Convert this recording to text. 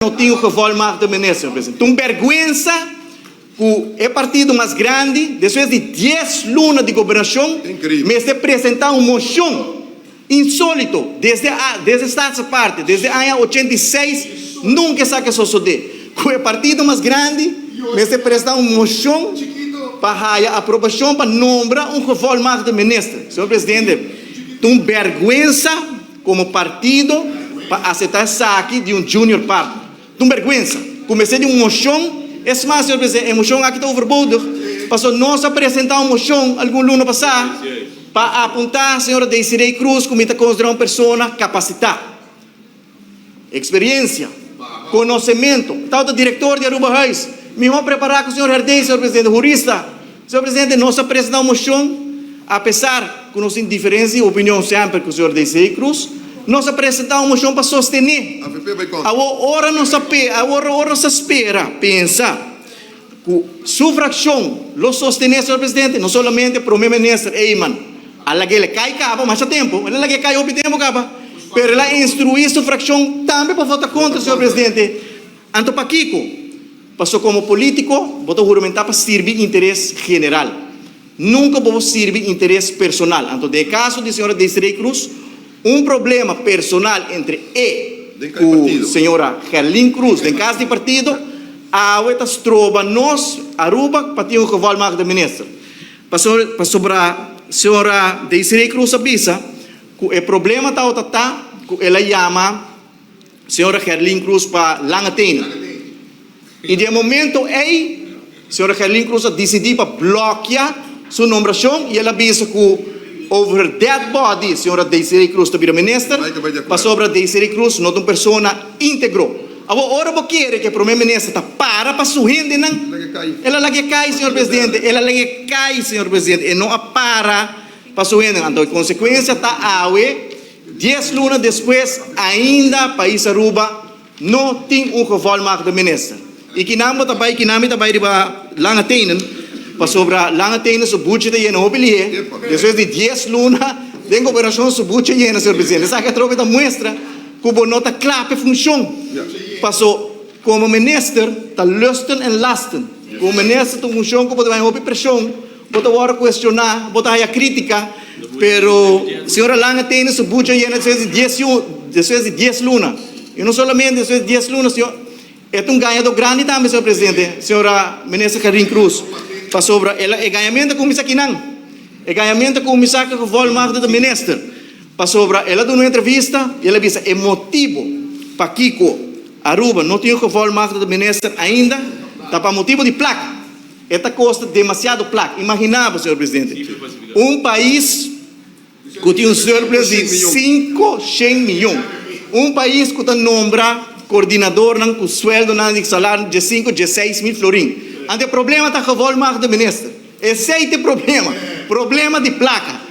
não tinha o gevolmagde ministro, senhor presidente. Então, vergüenza que o partido mais grande, depois de 10 lunas de governação, me se apresentar uma moção insólito, desde esta parte, desde o ano 86, nunca sabe que suceder. Que o partido mais grande, me se apresentar uma moção para a aprovação para nombrar um gevolmagde ministro. Senhor presidente, então, vergüenza como partido para aceitar saque de um junior partner. Então, vergüenza. Comecei de uma moção. É mais, senhor presidente, a moção aqui está overbodig. Passou nós apresentar uma moção, algum luno passar, para apontar a senhora Desiree Cruz como está considerada uma pessoa capacitada. Experiência, conhecimento. Está o diretor de Aruba Reis. Me vou preparar com o senhor Herdei, senhor presidente, jurista. Senhor presidente, nós apresentamos uma moção, apesar que nós temos diferença de opinião sempre com o senhor Desiree Cruz, nós apresentamos uma moção para sostener. Agora não se espera, pensa, que sua fração, lo sostener, senhor presidente, não somente o primeiro-ministro Eyman, ela que cai capa, mas há tempo, ela que cai o tempo capa, mas ela instruir sua fração também para votar contra, senhor presidente. Anto para Kiko, passou como político, votou juramentar para servir interesse general. Nunca vou servir interesse personal. Anto, de caso de senhora Desiree Cruz, um problema personal entre a senhora Herlin Cruz, em caso de partido, a outra trova nós, Aruba, para ter um gevolmagde ministro. Para sobre a senhora Desiree Cruz avisa que o problema está, que ela chama a senhora Herlin Cruz para Langatena. E de momento, a senhora Herlin Cruz decidiu para bloquear sua nomeação e ela avisa que over dead body, senhora Desiree Cruz, também ministra, para sobre a Desiree Cruz, não é uma pessoa íntegro. Agora, você quer que o primeiro-ministro está para sorrir, não? Ela lá que cai, senhor presidente, ela lá que cai, senhor presidente, e não para sorrir. Então, a consequência está a 10 lunas depois, ainda o país Aruba não tem um gevolmagde ministro. E que não está bem, lá na tenen, para sobre lá tem o budget de não obedecer. Depois de 10 lunas, tem governação o budget de senhor presidente. Essa que a tropa mostra que o não está claro para função. Passou como ministro, está lusten e lasten. Como ministro, tem função que pode haver pressão, pode agora questionar, pode haver crítica, pero senhora lá tem o budget depois de 10 lunas. E não somente depois de 10 lunas, senhor, é um ganhador grande também, senhor presidente, senhora ministra Herlin Cruz. Para sobre ela é ganhamento com misa kinang, é ganhamento com misa que gevolmagde do ministro. Para sobre ela deu uma entrevista e ela disse é motivo para Kiko Aruba não tinha gevolmagde do ministro ainda, tá para motivo de placa. Esta custa demasiado placa. Imaginava, senhor presidente, um país que tem um surplus de 500 milhões, um país que nombra coordenador com sueldo de salário de 5, 16 mil florins. Ante o problema está gevolmagde do ministro. Esse é o problema de placa.